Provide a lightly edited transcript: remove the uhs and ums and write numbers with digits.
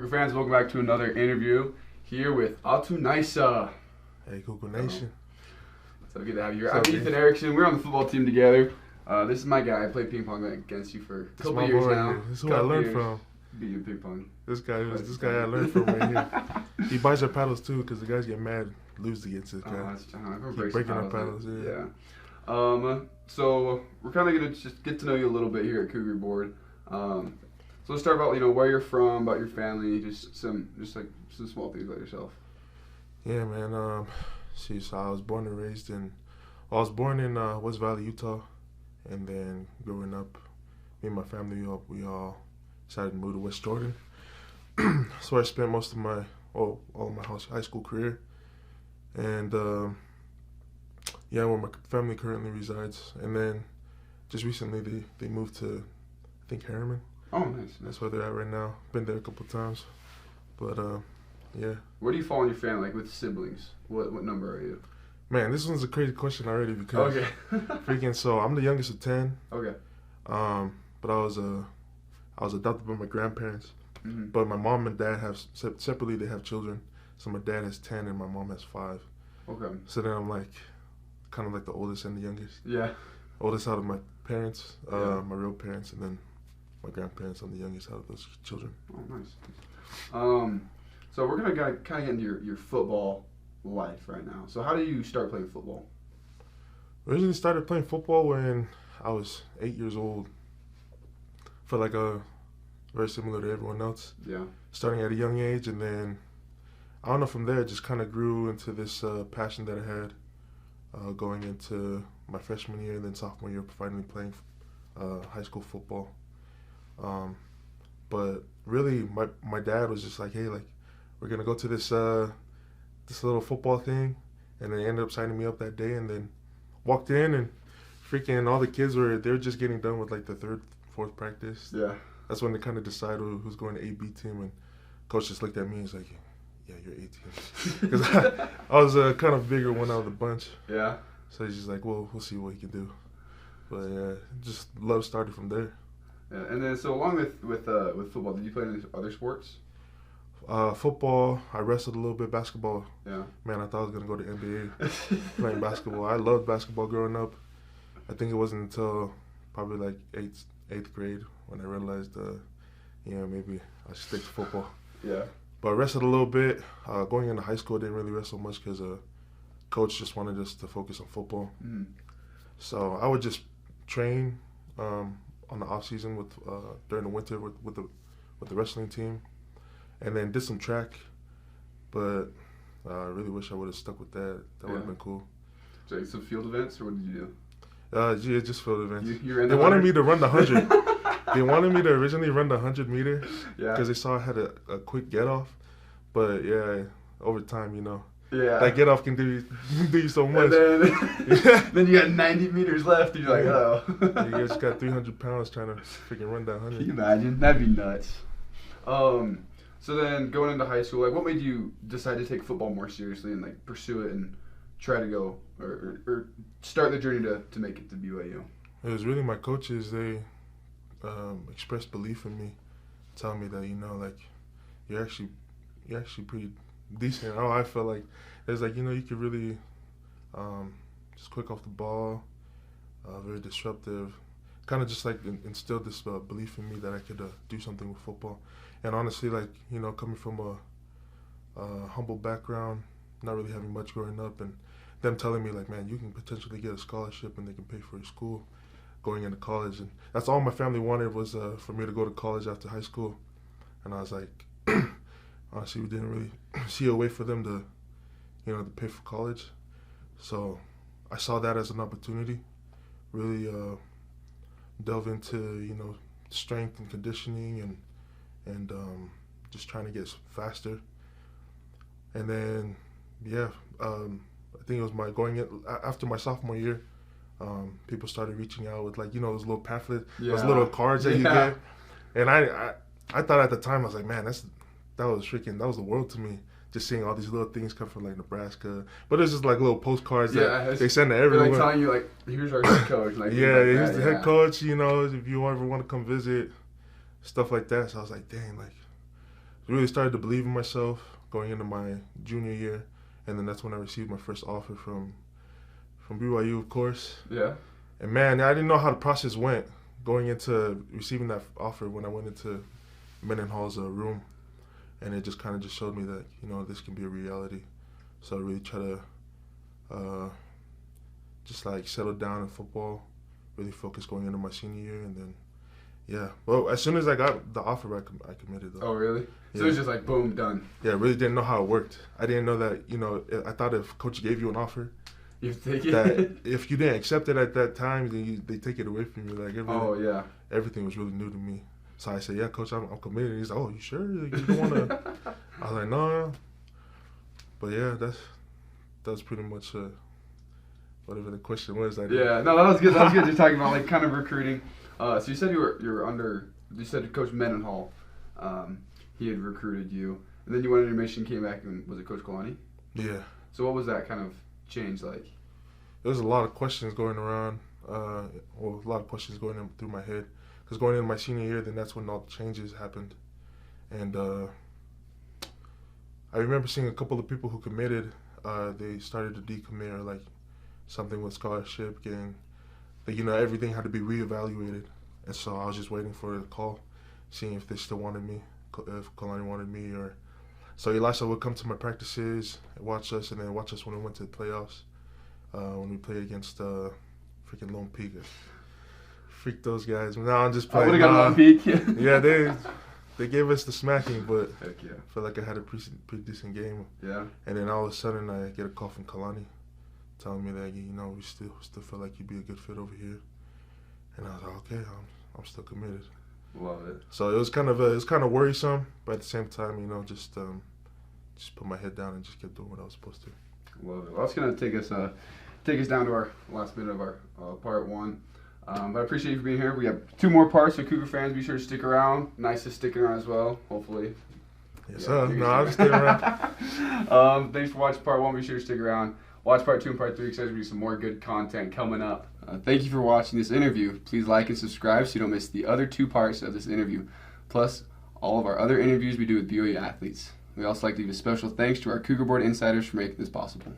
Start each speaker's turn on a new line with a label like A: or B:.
A: Cougar fans, welcome back to another interview here with Atunaisa.
B: Hey, Cougar Nation.
A: So good to have you here. I'm Ethan Erickson. We're on the football team together. This is my guy. I played ping pong against you for a couple years now.
B: This is who I learned from.
A: Beat you in ping pong.
B: This guy I learned from right here. He buys our paddles too, because the guys get mad, lose against this guy. Keep breaking our paddles. Yeah.
A: So we're kind of gonna just get to know you a little bit here at Cougar Board. So let's start about where you're from, about your family, just some small things about yourself.
B: Yeah, man. So I was born and raised in West Valley, Utah, and then growing up, me and my family we all decided to move to West Jordan. So I spent most of my all my high school career, and where my family currently resides. And then just recently they moved to, I think, Harriman.
A: Oh, nice.
B: That's where they're at right now. Been there a couple times, but yeah.
A: Where do you fall in your family, like with siblings? What number are you?
B: Man, this one's a crazy question already because so I'm the youngest of 10.
A: Okay.
B: But I was adopted by my grandparents.
A: Mm-hmm.
B: But my mom and dad have separately. They have children. So my dad has 10 and my mom has 5.
A: Okay.
B: So then I'm kind of like the oldest and the youngest.
A: Yeah.
B: Oldest out of my parents, my real parents, and then my grandparents. I'm the youngest out of those children.
A: Oh, nice. So we're gonna kind of get into your football life right now. So how did you start playing football?
B: Originally started playing football when I was 8 years old. Felt like very similar to everyone else.
A: Yeah. Starting
B: at a young age, and then I don't know, from there it just kind of grew into this passion that I had going into my freshman year and then sophomore year, finally playing high school football. But really, my dad was just like, hey, we're gonna go to this little football thing, and they ended up signing me up that day, and then walked in, and freaking all the kids were just getting done with the third, fourth practice.
A: Yeah.
B: That's when they kind of decided who's going to A-B team, and coach just looked at me and was like, yeah, you're A team. Because I was kind of bigger one out of the bunch.
A: Yeah.
B: So he's just like, well, we'll see what he can do. But yeah, just love started from there.
A: Yeah, and then so along with football, did you play any other sports?
B: Football, I wrestled a little bit. Basketball,
A: yeah.
B: Man, I thought I was gonna go to NBA playing basketball. I loved basketball growing up. I think it wasn't until probably eighth grade when I realized, maybe I should stick to football.
A: Yeah. But
B: I wrestled a little bit. Going into high school, I didn't really wrestle much because coach just wanted us to focus on football.
A: Mm.
B: So I would just train on the off season during the winter with the wrestling team. And then did some track, but I really wish I would have stuck with that. That would have been cool.
A: So some field events, or what did you
B: do? Yeah, just field events.
A: They
B: wanted me to run the 100. They wanted me to originally run the 100 meter because they saw I had a quick get off. But yeah, over time, that get off can do you so much.
A: And then you got 90 meters left, and you're like, oh.
B: You just got 300 pounds trying to freaking run that 100.
A: Can you imagine? That'd be nuts. So then going into high school, what made you decide to take football more seriously and pursue it and try to go or start the journey to make it to BYU?
B: It was really my coaches. They expressed belief in me, telling me that you're actually pretty decent. I felt like it's you could really just quick off the ball, very disruptive. Kind of just instilled this belief in me that I could do something with football. And honestly, coming from a humble background, not really having much growing up, and them telling me man, you can potentially get a scholarship and they can pay for your school going into college. And that's all my family wanted was for me to go to college after high school. And I was like, honestly, we didn't really see a way for them to, to pay for college. So I saw that as an opportunity, really delve into, strength and conditioning and just trying to get faster. And then, I think it was after my sophomore year, people started reaching out with those little pamphlets, those little cards that you get. And I thought at the time, I was like, man, that was the world to me. Just seeing all these little things come from Nebraska, but it's just little postcards that they send to everyone.
A: They're telling you here's our head coach.
B: Here's the head coach. If you ever want to come visit, stuff like that. So I was like, dang, really started to believe in myself going into my junior year, and then that's when I received my first offer from BYU, of course.
A: Yeah.
B: And man, I didn't know how the process went going into receiving that offer when I went into Mendenhall's room, and it just kind of just showed me that this can be a reality. So I really try to just like settle down in football, really focus going into my senior year, and then yeah. Well, as soon as I got the offer, I committed though.
A: Oh really?
B: Yeah.
A: So it was just like boom, done.
B: Yeah, I really didn't know how it worked. I didn't know that I thought if coach gave you an offer,
A: You take it.
B: that if you didn't accept it at that time, then they take it away from you. Like everything was really new to me. So I said, "Yeah, coach, I'm committed." He's like, "Oh, you sure? Like, you don't want to?" I was like, "No." But yeah, that's pretty much whatever the question was.
A: Yeah, no, that was good. That was good. You're talking about like kind of recruiting. So you said you were under. You said Coach Mendenhall. He had recruited you, and then you went on your mission, came back, and was it Coach Kalani?
B: Yeah.
A: So what was that kind of change like?
B: There was a lot of questions going around. A lot of questions going through my head. Because going into my senior year, then that's when all the changes happened. And I remember seeing a couple of people who committed. They started to decommit, or like something with scholarship, getting, everything had to be reevaluated. And so I was just waiting for a call, seeing if they still wanted me, if Kalani wanted me, or so Elisha would come to my practices, watch us, and then watch us when we went to the playoffs. When we played against freaking Lone Peak. Freak those guys. No, I'm just playing.
A: I would have got Lone Peak.
B: Yeah, they gave us the smacking, but
A: heck yeah.
B: I felt like I had a pretty decent game.
A: Yeah.
B: And then all of a sudden I get a call from Kalani telling me that we still feel like you'd be a good fit over here. And I was like, okay, I'm still committed.
A: Love it.
B: So it was kind of worrisome, but at the same time, just put my head down and just kept doing what I was supposed to.
A: Love it. Well, that's gonna take us down to our last minute of our part one. But I appreciate you for being here. We have 2 more parts, so Cougar fans, be sure to stick around. Nice is sticking around as well, hopefully.
B: Yes, sir. No, I'm staying around.
A: Thanks for watching part 1. Be sure to stick around. Watch part 2 and part 3 because there's going to be some more good content coming up. Thank you for watching this interview. Please like and subscribe so you don't miss the other 2 parts of this interview, plus all of our other interviews we do with BYU athletes. We also like to give a special thanks to our Cougar Board insiders for making this possible.